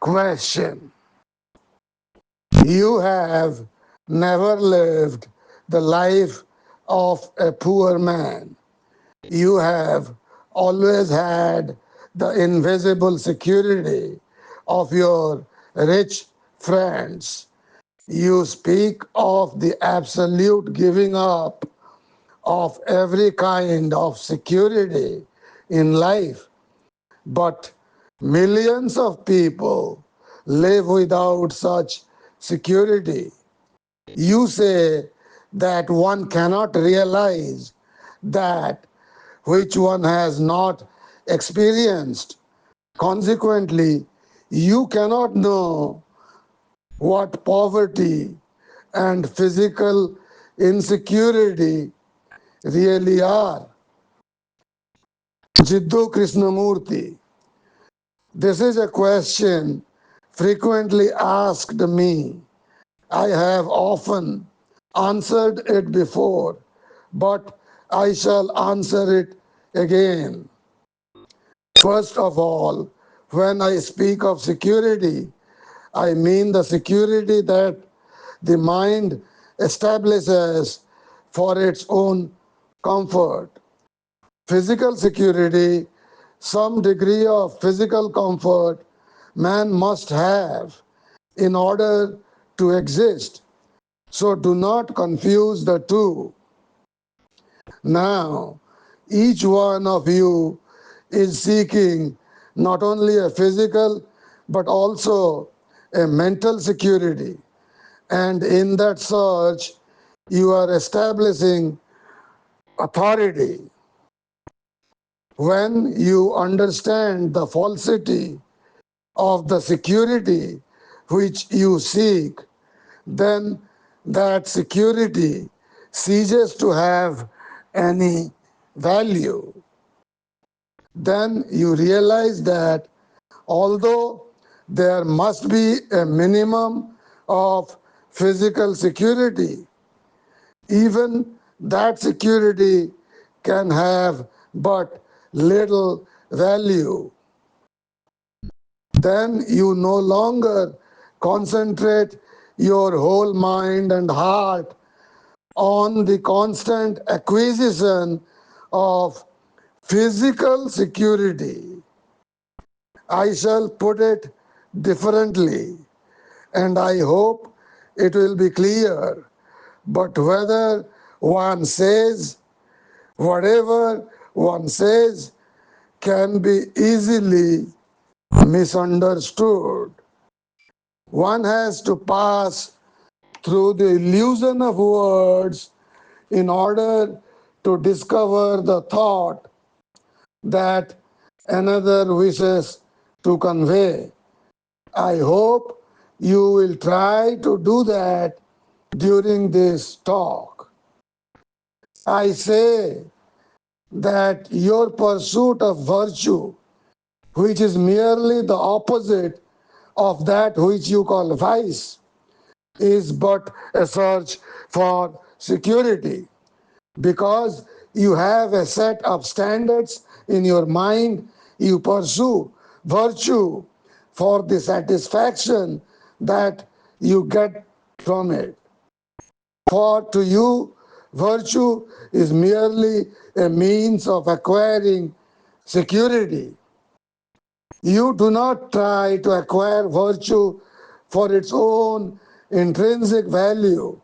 Question. You have never lived the life of a poor man. You have always had the invisible security of your rich friends. You speak of the absolute giving up of every kind of security in life, but millions of people live without such security. You say that one cannot realize that which one has not experienced. Consequently, you cannot know what poverty and physical insecurity really are. Jiddu Krishnamurti. This is a question frequently asked me. I have often answered it before, but I shall answer it again. First of all, when I speak of security, I mean the security that the mind establishes for its own comfort. Physical security, some degree of physical comfort man must have in order to exist. So do not confuse the two. Now, each one of you is seeking not only a physical but also a mental security. And in that search, you are establishing authority. When you understand the falsity of the security which you seek, then that security ceases to have any value. Then you realize that although there must be a minimum of physical security, even that security can have but little value. Then you no longer concentrate your whole mind and heart on the constant acquisition of physical security. I shall put it differently, and I hope it will be clear. But whether one says, whatever one says can be easily misunderstood. One has to pass through the illusion of words in order to discover the thought that another wishes to convey. I hope you will try to do that during this talk. I say that your pursuit of virtue, which is merely the opposite of that which you call vice, is but a search for security, because you have a set of standards in your mind. You pursue virtue for the satisfaction that you get from it. For to you, virtue is merely a means of acquiring security. You do not try to acquire virtue for its own intrinsic value,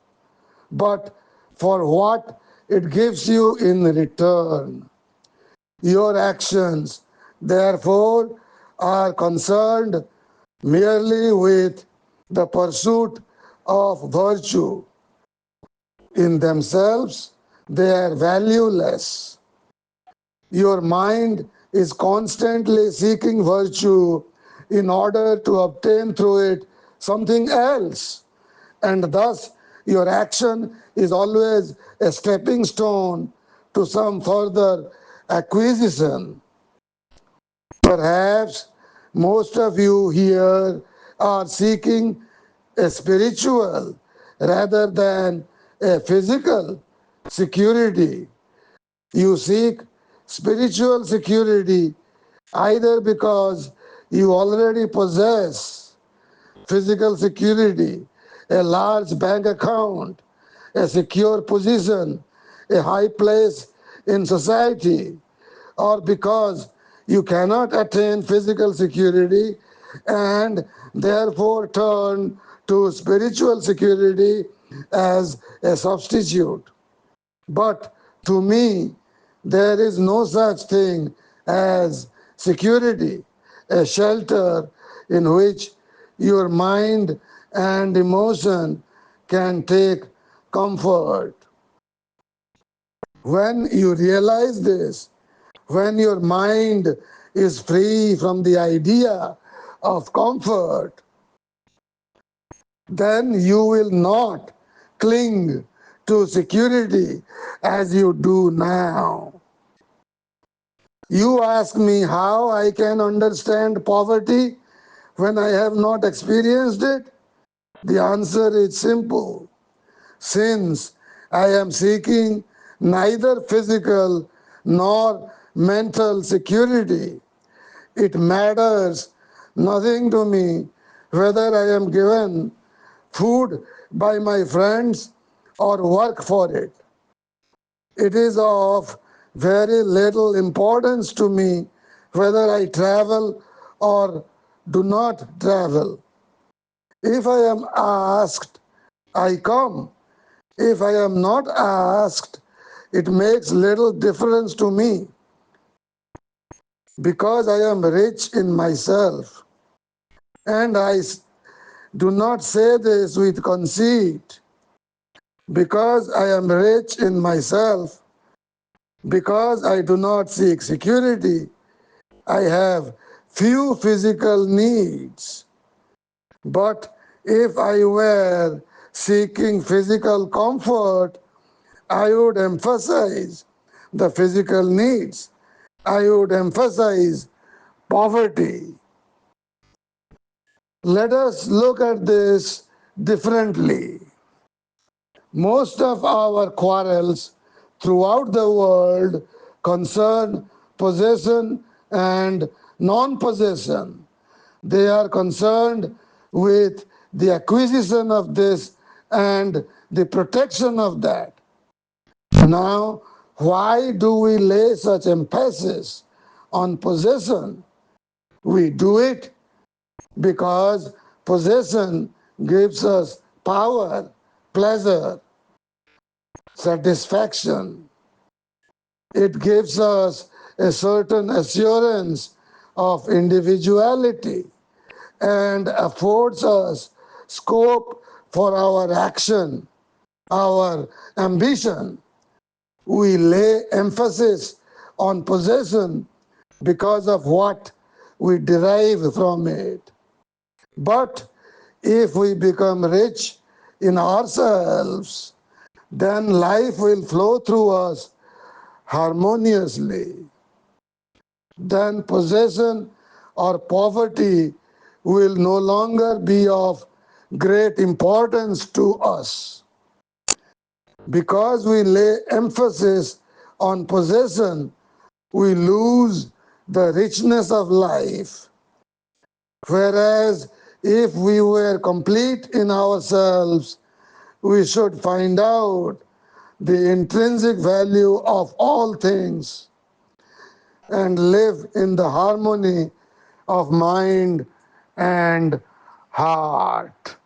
but for what it gives you in return. Your actions, therefore, are concerned merely with the pursuit of virtue. In themselves, they are valueless. Your mind is constantly seeking virtue in order to obtain through it something else, and thus your action is always a stepping stone to some further acquisition. Perhaps most of you here are seeking a spiritual rather than a physical security. You seek spiritual security either because you already possess physical security, a large bank account, a secure position, a high place in society, or because you cannot attain physical security and therefore turn to spiritual security as a substitute. But to me, there is no such thing as security, a shelter in which your mind and emotion can take comfort. When you realize this, when your mind is free from the idea of comfort, then you will not cling to security as you do now. You ask me how I can understand poverty when I have not experienced it? The answer is simple. Since I am seeking neither physical nor mental security, it matters nothing to me whether I am given food by my friends or work for it. It is of very little importance to me whether I travel or do not travel. If I am asked, I come. If I am not asked, it makes little difference to me because I am rich in myself. And do not say this with conceit. Because I am rich in myself, because I do not seek security, I have few physical needs. But if I were seeking physical comfort, I would emphasize the physical needs. I would emphasize poverty. Let us look at this differently. Most of our quarrels throughout the world concern possession and non-possession. They are concerned with the acquisition of this and the protection of that. Now, why do we lay such emphasis on possession? We do it because possession gives us power, pleasure, satisfaction. It gives us a certain assurance of individuality and affords us scope for our action, our ambition. We lay emphasis on possession because of what we derive from it. But if we become rich in ourselves, then life will flow through us harmoniously. Then possession or poverty will no longer be of great importance to us. Because we lay emphasis on possession, we lose the richness of life. Whereas if we were complete in ourselves, we should find out the intrinsic value of all things and live in the harmony of mind and heart.